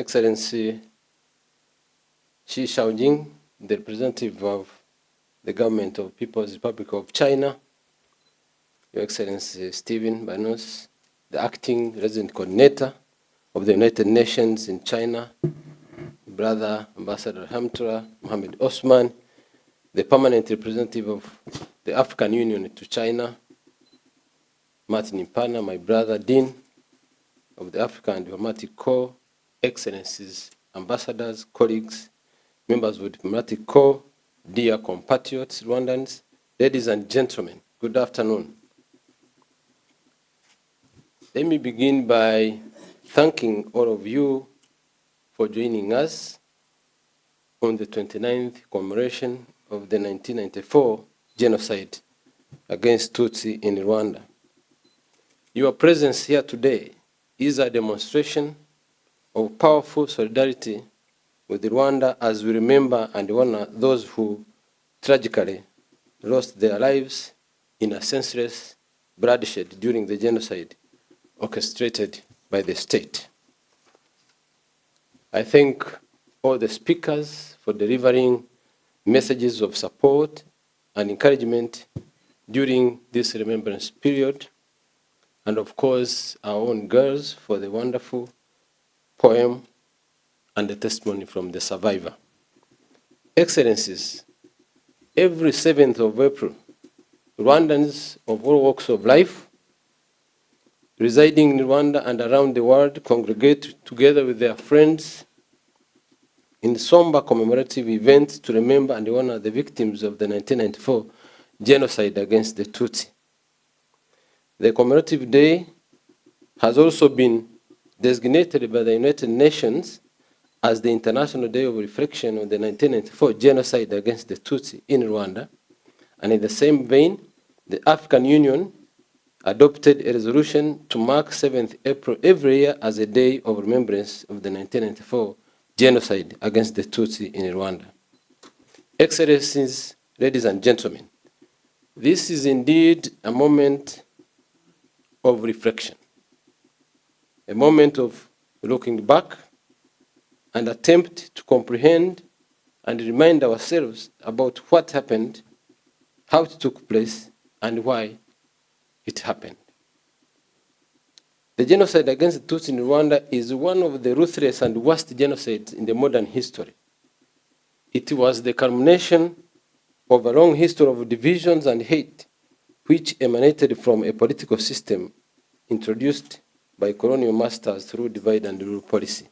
Excellency Xi Shaojing, the representative of the government of People's Republic of China, Your Excellency Stephen Banos, the acting resident coordinator of the United Nations in China, Brother Ambassador Hamtra Mohammed Osman, the permanent representative of the African Union to China, Martin Impana, my brother Dean of the African Diplomatic Corps, Excellencies, ambassadors, colleagues, members of the Diplomatic Corps, dear compatriots, Rwandans, ladies and gentlemen, good afternoon. Let me begin by thanking all of you for joining us on the 29th commemoration of the 1994 genocide against Tutsi in Rwanda. Your presence here today is a demonstration of powerful solidarity with Rwanda as we remember and honor those who tragically lost their lives in a senseless bloodshed during the genocide orchestrated by the state. I thank all the speakers for delivering messages of support and encouragement during this remembrance period, and of course our own girls for the wonderful poem and the testimony from the survivor. Excellencies, every 7th of April, Rwandans of all walks of life residing in Rwanda and around the world congregate together with their friends in somber commemorative events to remember and honor the victims of the 1994 genocide against the Tutsi. The commemorative day has also been designated by the United Nations as the International Day of Reflection on the 1994 genocide against the Tutsi in Rwanda. And in the same vein, the African Union adopted a resolution to mark 7th April every year as a day of remembrance of the 1994 genocide against the Tutsi in Rwanda. Excellencies, ladies and gentlemen, this is indeed a moment of reflection, a moment of looking back and attempt to comprehend and remind ourselves about what happened, how it took place, and why it happened. The genocide against the Tutsi in Rwanda is one of the ruthless and worst genocides in the modern history. It was the culmination of a long history of divisions and hate, which emanated from a political system introduced by colonial masters through divide and rule policy.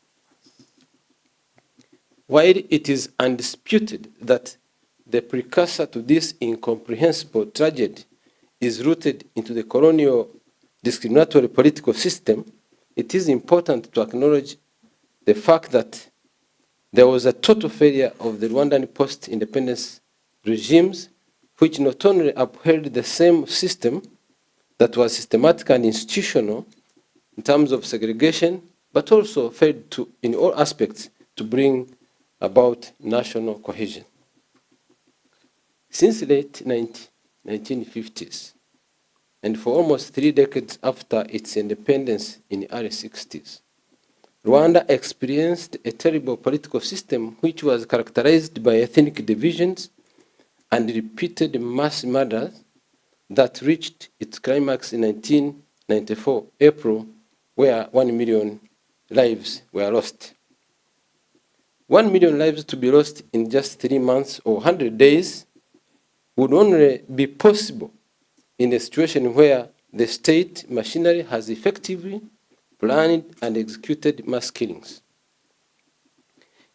While it is undisputed that the precursor to this incomprehensible tragedy is rooted into the colonial discriminatory political system, it is important to acknowledge the fact that there was a total failure of the Rwandan post-independence regimes, which not only upheld the same system that was systematic and institutional in terms of segregation, but also failed to, in all aspects, to bring about national cohesion. Since the late 1950s, and for almost 3 decades after its independence in the early 60s, Rwanda experienced a terrible political system which was characterized by ethnic divisions and repeated mass murders that reached its climax in 1994 April, where 1 million lives were lost. 1 million lives to be lost in just 3 months or 100 days would only be possible in a situation where the state machinery has effectively planned and executed mass killings.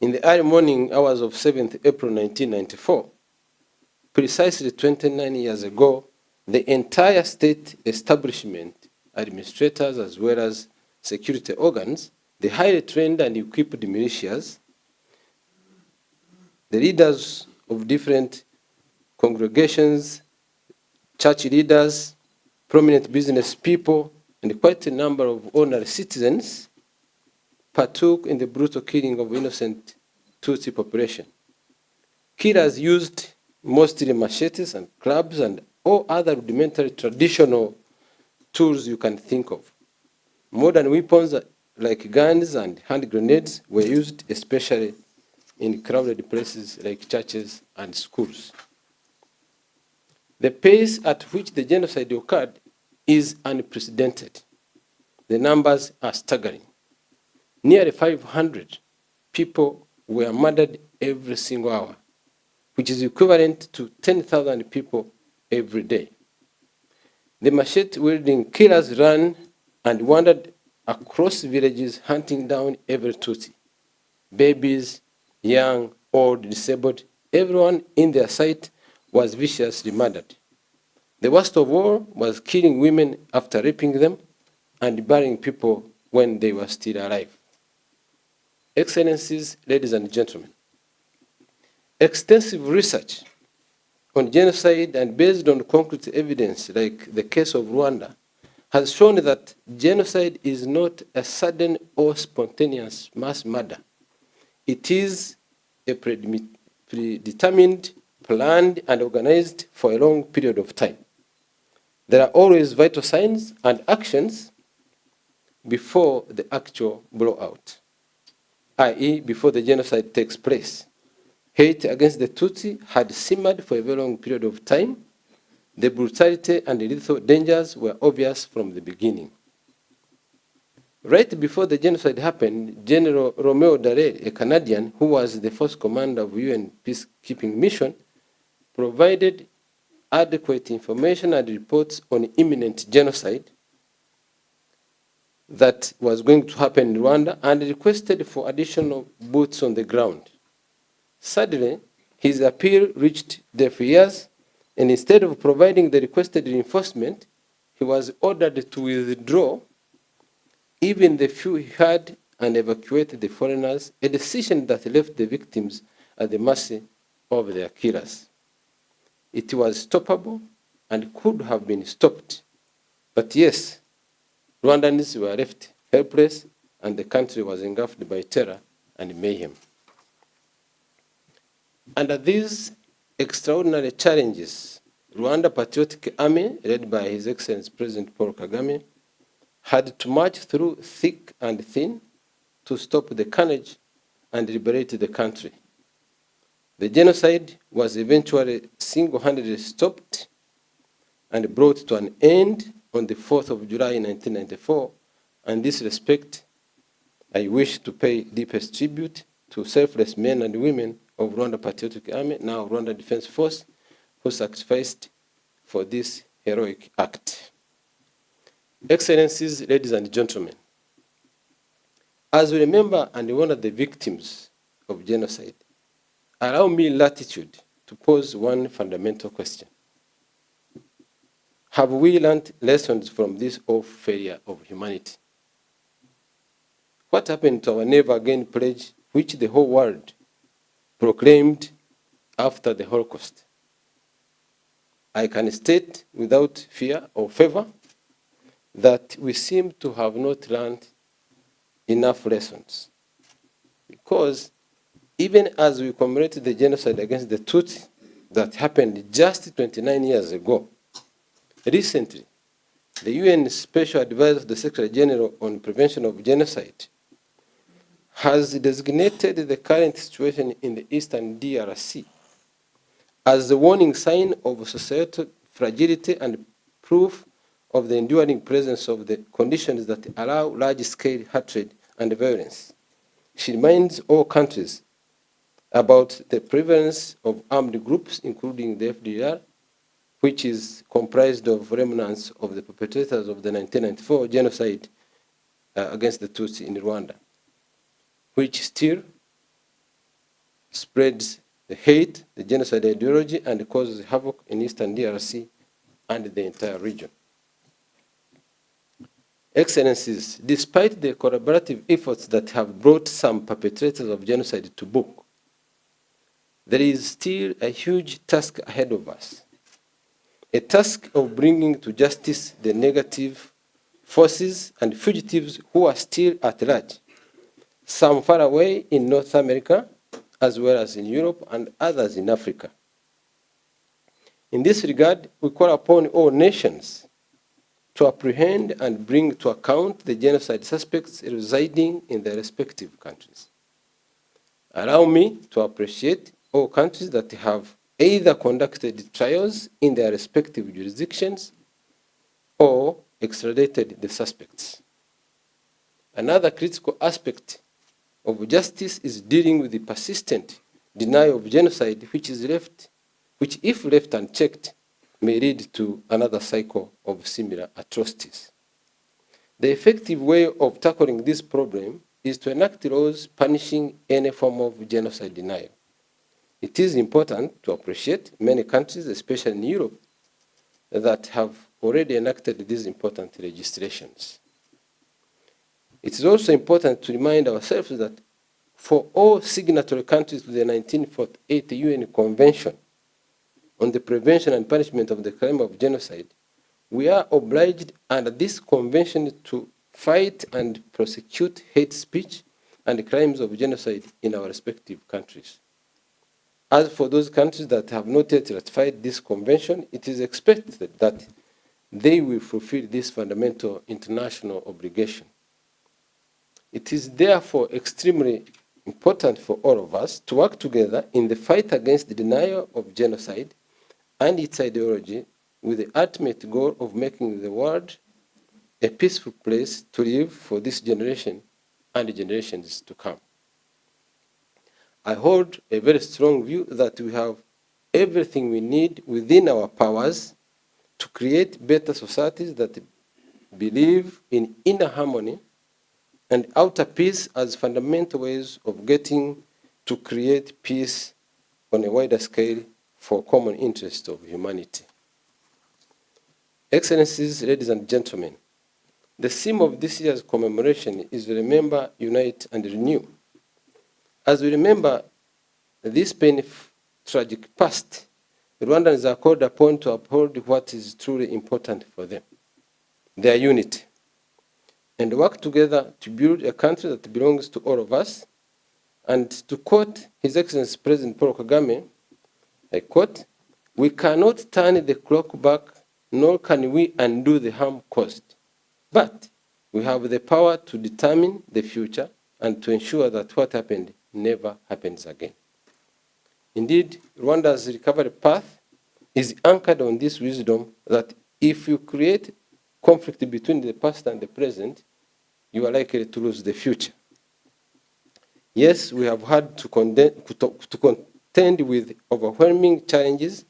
In the early morning hours of 7th April 1994, precisely 29 years ago, the entire state establishment, administrators as well as security organs, the highly trained and equipped militias, the leaders of different congregations, church leaders, prominent business people, and quite a number of ordinary citizens partook in the brutal killing of innocent Tutsi population. Killers used mostly machetes and clubs and all other rudimentary traditional tools you can think of. Modern weapons like guns and hand grenades were used, especially in crowded places like churches and schools. The pace at which the genocide occurred is unprecedented. The numbers are staggering. Nearly 500 people were murdered every single hour, which is equivalent to 10,000 people every day. The machete-wielding killers ran and wandered across villages hunting down every Tutsi. Babies, young, old, disabled, everyone in their sight was viciously murdered. The worst of all was killing women after raping them and burying people when they were still alive. Excellencies, ladies and gentlemen, extensive research on genocide and based on concrete evidence like the case of Rwanda has shown that genocide is not a sudden or spontaneous mass murder. It is a predetermined, planned, and organized for a long period of time. There are always vital signs and actions before the actual blowout, i.e., before the genocide takes place. Hate against the Tutsi had simmered for a very long period of time. The brutality and the lethal dangers were obvious from the beginning. Right before the genocide happened, General Romeo Dallaire, a Canadian who was the first commander of UN peacekeeping mission, provided adequate information and reports on imminent genocide that was going to happen in Rwanda and requested for additional boots on the ground. Sadly, his appeal reached deaf ears, and instead of providing the requested reinforcement, he was ordered to withdraw even the few he had and evacuate the foreigners, a decision that left the victims at the mercy of their killers. It was stoppable and could have been stopped. But yes, Rwandans were left helpless and the country was engulfed by terror and mayhem. Under these extraordinary challenges, Rwanda Patriotic Army, led by His Excellency President Paul Kagame, had to march through thick and thin to stop the carnage and liberate the country. The genocide was eventually single-handedly stopped and brought to an end on the 4th of July 1994. In this respect, I wish to pay deepest tribute to selfless men and women of Rwanda Patriotic Army, now Rwanda Defense Force, who sacrificed for this heroic act. Excellencies, ladies and gentlemen, as we remember and honor the victims of genocide, allow me latitude to pose one fundamental question. Have we learned lessons from this awful failure of humanity? What happened to our Never Again pledge, which the whole world proclaimed after the Holocaust? I can state without fear or favor that we seem to have not learned enough lessons. Because even as we commemorate the genocide against the Tutsi that happened just 29 years ago, recently, the UN Special Advisor to the Secretary General on Prevention of Genocide has designated the current situation in the Eastern DRC as a warning sign of societal fragility and proof of the enduring presence of the conditions that allow large-scale hatred and violence. She reminds all countries about the prevalence of armed groups, including the FDR, which is comprised of remnants of the perpetrators of the 1994 genocide against the Tutsi in Rwanda, which still spreads the hate, the genocide ideology, and causes havoc in Eastern DRC and the entire region. Excellencies, despite the collaborative efforts that have brought some perpetrators of genocide to book, there is still a huge task ahead of us. A task of bringing to justice the negative forces and fugitives who are still at large, some far away in North America, as well as in Europe and others in Africa. In this regard, we call upon all nations to apprehend and bring to account the genocide suspects residing in their respective countries. Allow me to appreciate all countries that have either conducted trials in their respective jurisdictions or extradited the suspects. Another critical aspect of justice is dealing with the persistent denial of genocide, which if left unchecked, may lead to another cycle of similar atrocities. The effective way of tackling this problem is to enact laws punishing any form of genocide denial. It is important to appreciate many countries, especially in Europe, that have already enacted these important legislations. It is also important to remind ourselves that for all signatory countries to the 1948 UN Convention on the Prevention and Punishment of the Crime of Genocide, we are obliged under this convention to fight and prosecute hate speech and crimes of genocide in our respective countries. As for those countries that have not yet ratified this convention, it is expected that they will fulfill this fundamental international obligation. It is therefore extremely important for all of us to work together in the fight against the denial of genocide and its ideology, with the ultimate goal of making the world a peaceful place to live for this generation and the generations to come. I hold a very strong view that we have everything we need within our powers to create better societies that believe in inner harmony and outer peace as fundamental ways of getting to create peace on a wider scale for common interest of humanity. Excellencies, ladies and gentlemen, the theme of this year's commemoration is Remember, Unite, and Renew. As we remember this painful, tragic past, Rwandans are called upon to uphold what is truly important for them, their unity, and work together to build a country that belongs to all of us. And to quote His Excellency President Paul Kagame, I quote, "We cannot turn the clock back, nor can we undo the harm caused. But we have the power to determine the future and to ensure that what happened never happens again." Indeed, Rwanda's recovery path is anchored on this wisdom that if you create conflict between the past and the present, you are likely to lose the future. Yes, we have had to contend with overwhelming challenges,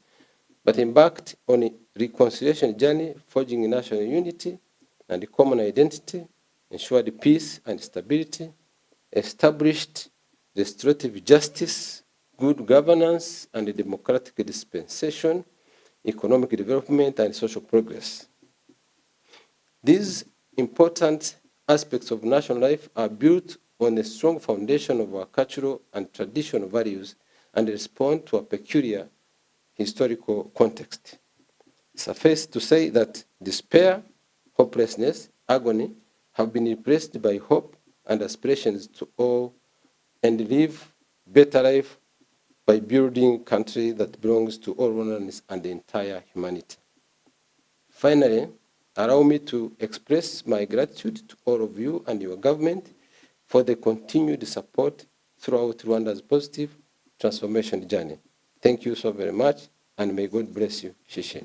but embarked on a reconciliation journey, forging national unity and a common identity, ensured peace and stability, established restorative justice, good governance and a democratic dispensation, economic development and social progress. These important aspects of national life are built on a strong foundation of our cultural and traditional values and respond to a peculiar historical context. Suffice to say that despair, hopelessness, agony have been replaced by hope and aspirations to all and live better life by building a country that belongs to all Rwandans and the entire humanity. Finally, allow me to express my gratitude to all of you and your government for the continued support throughout Rwanda's positive transformation journey. Thank you so very much, and may God bless you. Shishe.